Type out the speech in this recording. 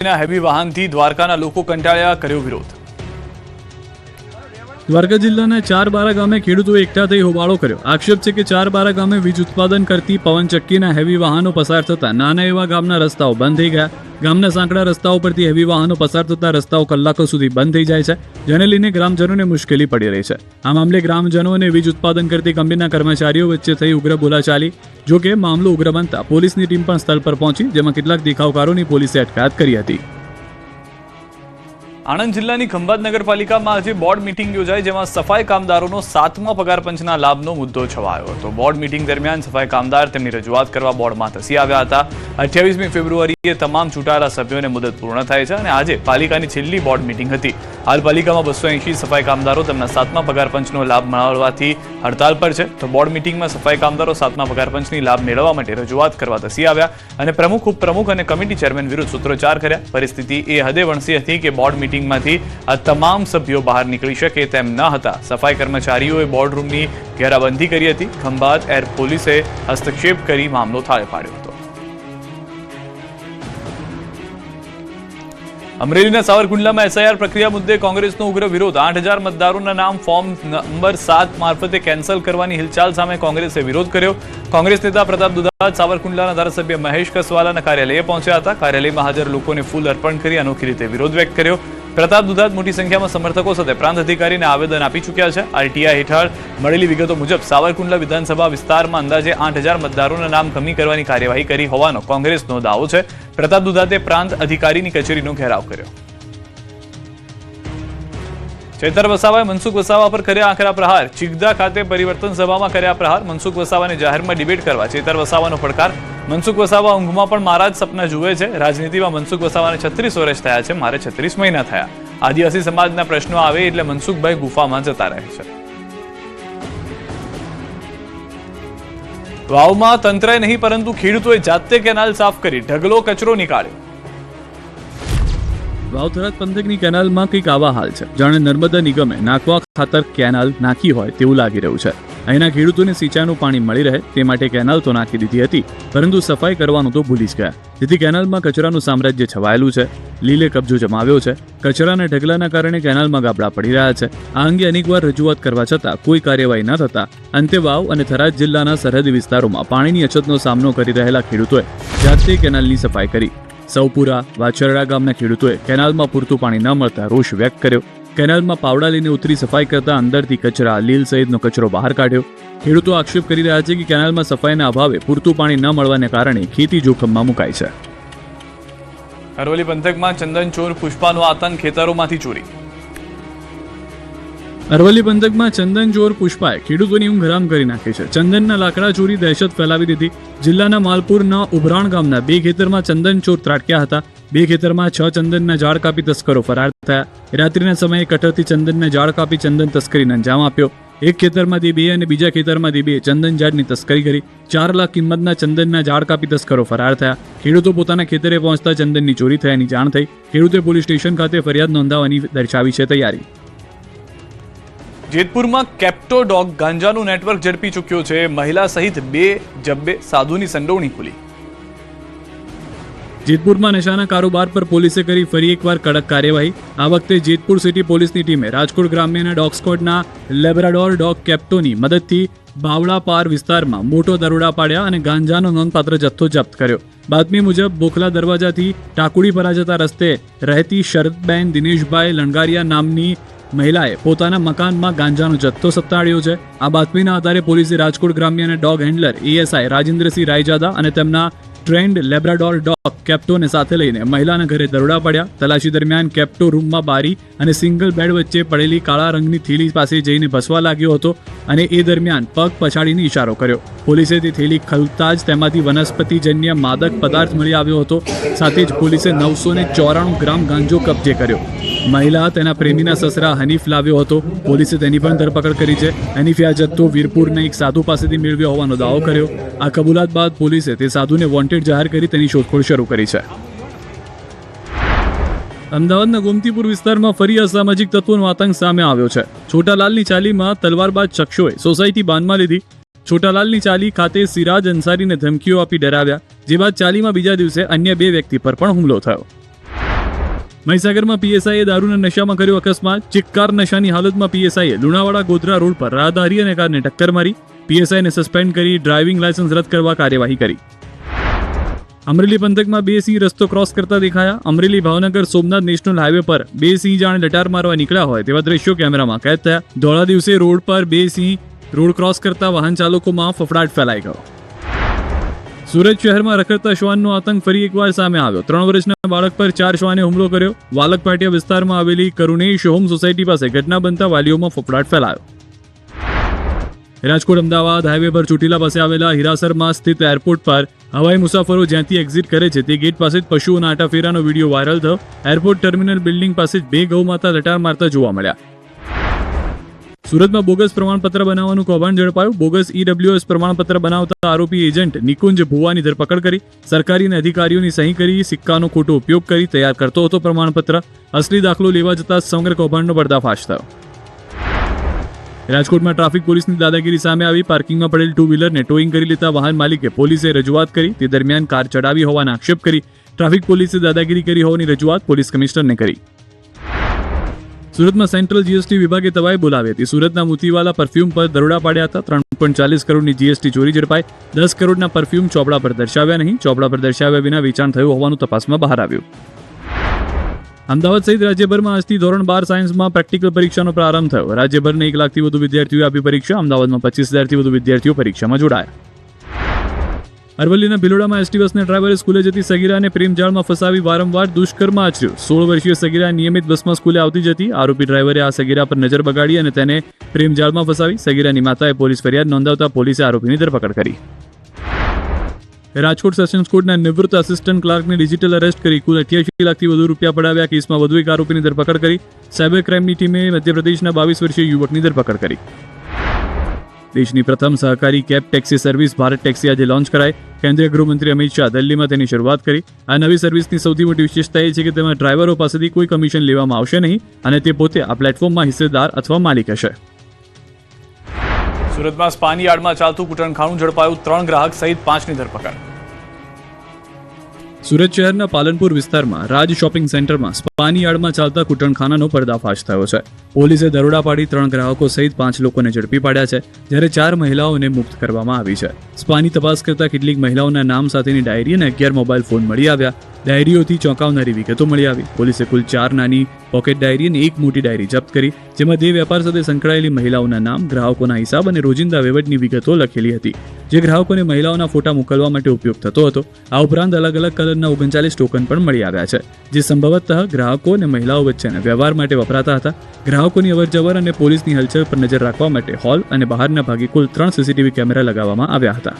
Heavy વાહનથી દ્વારકાના લોકો કંટાળ્યા, કર્યો વિરોધ. દ્વારકા જિલ્લાના ચારબારા ગામે ખેડૂતોએ એકઠા થઈ હોબાળો કર્યો. આક્ષેપ છે કે ચારબારા ગામે વીજ ઉત્પાદન કરતી પવનચક્કીના હેવી વાહનો પસાર થતા નાના એવા ગામના રસ્તાઓ બંધ થઈ ગયા. ગામના સાંકડા રસ્તાઓ પરથી હેવી વાહનો પસાર થતા રસ્તાઓ કલાકો સુધી બંધ થઈ જાય છે, જેને લઈને ગ્રામજનોને મુશ્કેલી પડી રહી છે. આ મામલે ગ્રામજનો અને વીજ ઉત્પાદન કરતી કંપનીના કર્મચારીઓ વચ્ચે થઈ ઉગ્ર બોલાચાલી. જો કે મામલો ઉગ્ર બનતા પોલીસની ટીમ પણ સ્થળ પર પહોંચી, જેમાં કેટલાક દેખાવકારોની પોલીસે અટકાયત કરી હતી. આણંદ જિલ્લાની ખંભાત નગરપાલિકામાં આજે બોર્ડ મીટિંગ યોજાઈ, જેમાં સફાઈ કામદારોનો 7મા પગાર પંચના લાભનો મુદ્દો છવાયો હતો. બોર્ડ મીટિંગ દરમિયાન સફાઈ કામદાર તેમની રજૂઆત કરવા બોર્ડમાં ધસી આવ્યા હતા. 28મી ફેબ્રુઆરીએ તમામ ચૂંટાયેલા સભ્યોને મુદત પૂર્ણ થાય છે અને આજે પાલિકાની છેલ્લી બોર્ડ મીટિંગ હતી. હાલ પાલિકામાં 280 સફાઈ કામદારો તેમના 7મા પગાર પંચનો લાભ મળવાથી હડતાલ પર છે. તો બોર્ડ મીટિંગમાં સફાઈ કામદારો 7મા પગાર પંચની લાભ મેળવવા માટે રજૂઆત કરવા ધસી આવ્યા અને પ્રમુખ, ઉપપ્રમુખ અને કમિટી ચેરમેન વિરુદ્ધ સૂત્રોચ્ચાર કર્યા. પરિસ્થિતિ એ હદે વણસી હતી કે બોર્ડ મીટિંગમાંથી આ તમામ સભ્યો બહાર નીકળી શકે તેમ ન હતા. સફાઈ કર્મચારીઓએ બોર્ડ રૂમની ઘેરાબંધી કરી હતી. ખંભાત એર પોલીસે હસ્તક્ષેપ કરી મામલો થાળે પાડ્યો હતો. અમરેલીના સાવરકુંડલામાં એસઆઈઆર પ્રક્રિયા મુદ્દે કોંગ્રેસનો ઉગ્ર વિરોધ. 8000 મતદારોના નામ ફોર્મ નંબર 7 મારફતે કેન્સલ કરવાની હિલચાલ સામે કોંગ્રેસે વિરોધ કર્યો. કોંગ્રેસ નેતા પ્રતાપ દુધાત સાવરકુંડલાના ધારાસભ્ય મહેશ કસવાલાના કાર્યાલયે પહોંચ્યા હતા. કાર્યાલયમાં હાજર લોકોને ફૂલ અર્પણ કરી અનોખી રીતે વિરોધ વ્યક્ત કર્યો. પ્રતાપ દુધાત મોટી સંખ્યામાં સમર્થકો સાથે પ્રાંત અધિકારીને આવેદન આપી ચૂક્યા છે. આરટીઆઈ હેઠળ મળેલી વિગતો મુજબ સાવરકુંડલા વિધાનસભા વિસ્તારમાં અંદાજે 8000 મતદારોના નામ કમી કરવાની કાર્યવાહી કરી હોવાનો કોંગ્રેસનો દાવો છે. પ્રતાપ દુધાતે પ્રાંત અધિકારીની કચેરીનો ઘેરાવ કર્યો. ચેતર વસાવાએ મનસુખ વસાવા પર કર્યા આકરા પ્રહાર. ચિગદા ખાતે પરિવર્તન સભામાં કર્યા પ્રહાર. મનસુખ વસાવાને જાહેરમાં ડિબેટ કરવા ચેતર વસાવાનો પડકાર. મનસુખ વસાવા ઊંઘમાં પણ મારા જ સપના જુએ છે. રાજનીતિમાં મનસુખ વસાવાને 36 વર્ષ થયા છે, મારે 36 મહિના થયા. આદિવાસી સમાજના પ્રશ્નો આવે એટલે મનસુખભાઈ ગુફામાં જતા રહે છે. વાવમાં તંત્રએ નહીં પરંતુ ખેડૂતોએ જાતે કેનાલ સાફ કરી ઢગલો કચરો નીકાળ્યો. વાવ-થરાદ પંથકની કેનાલમાં કંઈક આવા હાલ છે, જાણે નર્મદા નિગમે નાખવા ખાતર કેનાલ નાખી હોય તેવું લાગી રહ્યું છે. અહીંના ખેડૂતોને સિંચાઈનું પાણી મળી રહે તે માટે કેનાલ તો નાખી દીધી હતી, પરંતુ સફાઈ કરવાનું તો ભૂલી જ ગયા, જેથી કેનાલમાં કચરાનું સામ્રાજ્ય છવાયેલું છે. લીલે કબજો જમાવ્યો છે. કચરાના ઢગલાના કારણે કેનાલમાં ગાબડા પડી રહ્યા છે. આ અંગે અનેકવાર રજૂઆત કરવા છતાં કોઈ કાર્યવાહી ન થતા અંતે વાવ અને થરાદ જિલ્લાના સરહદી વિસ્તારોમાં પાણીની અછતનો સામનો કરી રહેલા ખેડૂતોએ જાતે કેનાલની સફાઈ કરી. સૌપુરા, વાછરડા ગામના ખેડૂતોએ કેનાલમાં પૂરતું પાણી ન મળતા રોષ વ્યક્ત કર્યો. કેનાલમાં પાવડા લઈને ઉતરી સફાઈ કરતા અંદરથી કચરા, લીલ સહિતનો કચરો બહાર કાઢ્યો. ખેડૂતો આક્ષેપ કરી રહ્યા છે કે કેનાલમાં સફાઈના અભાવે પૂરતું પાણી ન મળવાને કારણે ખેતી જોખમમાં મુકાય છે. અરવલ્લી પંથકમાં ચંદન ચોર પુષ્પાનો આતંક, ખેતરોમાંથી ચોરી. અરવલ્લી પંથકમાં ચંદન ચોર પુષ્પાએ ખેડૂતોની ઊંઘ હરામ કરી નાખી છે. ચંદનના લાકડા ચોરી દહેશત ફેલાવી દીધી. જિલ્લાના માલપુરના ઉભરાણ ગામના 2 ખેતરમાં ચંદન ચોર ત્રાટક્યા હતા. 2 ખેતરમાં 6 ચંદનના ઝાડ કાપી તસ્કરો ફરાર થયા. રાત્રિના સમયે કટરથી ચંદનના ઝાડ કાપી ચંદન તસ્કરીને અંજામ આપ્યો. એક ખેતરમાંથી 2 અને બીજા ખેતરમાંથી 2 ચંદન ઝાડની તસ્કરી કરી. 4 લાખ કિંમતના ચંદનના ઝાડ કાપી તસ્કરો ફરાર થયા. ખેડૂતો પોતાના ખેતરે પહોંચતા ચંદનની ચોરી થયાની જાણ થઈ. ખેડૂતે પોલીસ સ્ટેશન ખાતે ફરિયાદ નોંધાવવાની દર્શાવી છે તૈયારી. જેતપુરમાં કેપ્ટો ડોગ ગાંજાનું નેટવર્ક ઝડપી ચૂક્યો છે. મહિલા સહિત 2 જબ્બે સાધુની સંડોવણી ખુલી. જેતપુરમાં નશાના કારોબાર પર પોલીસે કરી ફરી એકવાર કડક કાર્યવાહી. આ વખતે જેતપુર સિટી પોલીસની ટીમે રાજકોટ ગ્રામ્યના ડોગ સ્ક્વોડના લેબ્રાડોર ડોગ કેપ્ટોની મદદથી બાવળા પાર વિસ્તારમાં મોટો દરોડા પાડ્યા અને ગાંજાનો નોંધપાત્ર જથ્થો જપ્ત કર્યો. બાતમી મુજબ બોખલા દરવાજાથી ટાકુડીપરા જતા રસ્તે રહેતી શરદબેન દિનેશભાઈ લણગારિયા નામની મહિલાએ પોતાના મકાનમાં ગાંજાનો જથ્થો સત્તાડ્યો છે. આ બાતમીના આધારે પોલીસે રાજકોટ ગ્રામ્યના dog handler ASI Rajendrasinh Raijada અને તેમના ટ્રેન્ડ લેબ્રાડોર ડોગ કેપ્ટોને સાથે લઈને મહિલાના ઘરે દરોડા પાડ્યા. તલાશી દરમિયાન કેપ્ટો રૂમમાં બારી અને સિંગલ બેડ વચ્ચે પડેલી કાળા રંગની થેલી પાસે જઈને બસવા લાગ્યો હતો અને એ દરમિયાન પગ પછાડીને ઇશારો કર્યો. પોલીસે તે થેલી ખોલતા જ તેમાંથી વનસ્પતિજન્ય માદક પદાર્થ મળી આવ્યો હતો. સાથે જ પોલીસે 994 ગ્રામ ગાંજો કબજે કર્યો. મહિલા તેના પ્રેમીના સસરા હનીફ લાવ્યો હતો. પોલીસે તેની પણ ધરપકડ કરી છે. હનીફે આ જથ્થો વીરપુરના એક સાધુ પાસેથી મેળવ્યો હોવાનો દાવો કર્યો. આ કબૂલાત બાદ પોલીસે તે સાધુને વોન્ટેડ જાહેર કરી તેની શોધખોળ શરૂ કરી છે. અમદાવાદના ગોમતીપુર વિસ્તારમાં ફરી અસામાજિક તત્વોનો આતંક સામે આવ્યો છે. છોટાલાલની ચાલીમાં તલવારબાજ શખ્સોએ સોસાયટી બાંધમાં લીધી. છોટાલાલની ચાલી ખાતે સિરાજ અંસારીને ધમકીઓ આપી ડરાવ્યા, જે બાદ ચાલીમાં બીજા દિવસે અન્ય 2 વ્યક્તિ પર પણ હુમલો થયો. મહીસાગરમાં પીએસઆઈએ દારૂના નશામાં કર્યો અકસ્માત. ચિક્કાર નશાની હાલતમાં પીએસઆઈએ લુણાવાડા ગોધરા રોડ પર રાહદારી અને કારને ટક્કર મારી. પીએસઆઈને સસ્પેન્ડ કરી ડ્રાઇવિંગ લાયસન્સ રદ કરવા કાર્યવાહી કરી. અમરેલી પંથકમાં બે સિંહ રસ્તો ક્રોસ કરતા દેખાયા. અમરેલી ભાવનગર સોમનાથ નેશનલ હાઈવે પર બે સિંહ જાણે લટાર મારવા નીકળ્યા હોય તેવા દ્રશ્યો કેમેરામાં કેદ થયા. ધોળા દિવસે રોડ પર બે સિંહ રોડ ક્રોસ કરતા વાહન ચાલકોમાં ફફડાટ ફેલાઈ ગયો. સુરત શહેરમાં રખડતા શ્વાનનો આતંક ફરી એકવાર સામે આવ્યો. 3 વર્ષના બાળક પર 4 શ્વાને હુમલો કર્યો. વાલક પાટિયા વિસ્તારમાં આવેલી કરુણેશ હોમ સોસાયટી પાસે ઘટના બનતા વાલીઓમાં ફફડાટ ફેલાયો. રાજકોટ અમદાવાદ હાઈવે પર ચોટીલા પાસે આવેલા હિરાસરમાં સ્થિત એરપોર્ટ પર હવાઈ મુસાફરો જ્યાંથી એક્ઝિટ કરે છે તે ગેટ પાસે જ પશુઓના આટાફેરાનો વિડીયો વાયરલ થયો. એરપોર્ટ ટર્મિનલ બિલ્ડિંગ પાસે જ 2 ગૌમાતા લટાર મારતા જોવા મળ્યા. સુરતમાં બોગસ પ્રમાણપત્ર બનાવવાનું કૌભાંડ ઝડપાયું. બોગસ ઈડબ્લ્યુએસ પ્રમાણપત્ર બનાવતા આરોપી એજન્ટ નિકુંજ ભુવાની ધરપકડ કરી. સરકારી અને અધિકારીઓની સહી કરી સિક્કાનો ખોટો ઉપયોગ કરી તૈયાર કરતો હતો પ્રમાણપત્ર. અસલી દાખલો લેવા જતા સમગ્ર કૌભાંડનો પર્દાફાશ થયો. રાજકોટમાં ટ્રાફિક પોલીસની દાદાગીરી સામે આવી. પાર્કિંગમાં પડેલ 2 વ્હીલરને ટોઈંગ કરી લેતા વાહન માલિકે પોલીસે રજૂઆત કરી. તે દરમિયાન કાર ચડાવી હોવાના આક્ષેપ કરી ટ્રાફિક પોલીસે દાદાગીરી કરી હોવાની રજૂઆત પોલીસ કમિશનરને કરી. સુરતમાં સેન્ટ્રલ જીએસટી વિભાગે તવાઈ બોલાવી હતી. સુરતના મોતીવાલા પરફ્યુમ પર દરોડા પાડ્યા હતા. 3.40 કરોડની જીએસટી ચોરી ઝડપાઈ. 10 કરોડના પરફ્યુમ ચોપડા પર દર્શાવ્યા નહીં. ચોપડા પર દર્શાવ્યા વિના વેચાણ થયું હોવાનું તપાસમાં બહાર આવ્યું. અમદાવાદ સહિત રાજ્યભરમાં આજથી ધોરણ 12 સાયન્સમાં પ્રેક્ટિકલ પરીક્ષાનો પ્રારંભ થયો. રાજ્યભરના 1 લાખથી વધુ વિદ્યાર્થીઓએ આપી પરીક્ષા. અમદાવાદમાં 25,000થી વધુ વિદ્યાર્થીઓ પરીક્ષામાં જોડાયા. અરવલ્લીના ભિલોડામાં એસટી બસના ડ્રાઈવરે સ્કૂલે જતી સગીરાને પ્રેમજાળમાં ફસાવી વારંવાર દુષ્કર્મ આચર્યું. 16 વર્ષીય સગીરા નિયમિત બસમાં સ્કૂલે આવતી જતી. આરોપી ડ્રાઈવરે આ સગીરા પર નજર બગાડી અને તેને પ્રેમજાળમાં ફસાવી. સગીરાની માતાએ પોલીસ ફરિયાદ નોંધાવતા પોલીસે આરોપીની ધરપકડ કરી. રાજકોટ સેશન્સ કોર્ટના નિવૃત્ત આસિસ્ટન્ટ ક્લાર્કને ડિજિટલ અરેસ્ટ કરી કુલ 88 લાખથી વધુ રૂપિયા પડાવ્યા. કેસમાં વધુ એક આરોપીની ધરપકડ કરી. સાયબર ક્રાઇમની ટીમે મધ્યપ્રદેશના 22 વર્ષીય યુવકની ધરપકડ કરી. દેશની પ્રથમ સહકારી cab taxi service Bharat taxi આજે લોન્ચ કરાઈ. કેન્દ્રીય ગૃહમંત્રી અમિત શાહ દિલ્હીમાં તેની શરૂઆત કરી. આ નવી સર્વિસની સૌથી મોટી વિશેષતા એ છે કે તેમાં ડ્રાઈવરો પાસેથી કોઈ કમિશન લેવામાં આવશે નહીં અને તે પોતે આ પ્લેટફોર્મમાં હિસ્સેદાર અથવા માલિક હશે. સુરતમાં સ્પાની યાર્ડમાં ચાલતું કૂટણખાનું ઝડપાયું. 3 ગ્રાહક સહિત 5ની ધરપકડ. સુરત શહેરના પાલનપુર વિસ્તારમાં રાજ શોપિંગ સેન્ટરમાં સ્પાની યાર્ડમાં ચાલતા કૂટણખાનાનો પર્દાફાશ થયો છે. પોલીસે દરોડા પાડી 3 ગ્રાહકો સહિત 5 લોકોને ઝડપી પાડ્યા છે, જ્યારે 4 મહિલાઓને મુક્ત કરવામાં આવી છે. સ્પાની તપાસ કરતા કેટલીક મહિલાઓના નામ સાથેની ડાયરી અને 11 મોબાઈલ ફોન મળી આવ્યા. ડાયરીઓથી ચોંકાવનારી વિગતો મળી આવી. પોલીસે કુલ 4 નાની પોકેટ ડાયરી અને 1 મોટી ડાયરી જપ્ત કરી, જેમાં દેહ વેપાર સાથે સંકળાયેલી મહિલાઓના નામ, ગ્રાહકોના હિસાબ અને રોજિંદા વહીવટની વિગતો લખેલી હતી, જે ગ્રાહકોને મહિલાઓના ફોટા મોકલવા માટે ઉપયોગ થતો હતો. આ ઉપરાંત અલગ અલગ કલરના 39 ટોકન પણ મળી આવ્યા છે, જે સંભવતઃ ગ્રાહકો અને મહિલાઓ વચ્ચેના વ્યવહાર માટે વપરાતા હતા. ગ્રાહકોની અવરજવર અને પોલીસની હલચલ પર નજર રાખવા માટે હોલ અને બહારના ભાગે કુલ 3 સીસીટીવી કેમેરા લગાવવામાં આવ્યા હતા.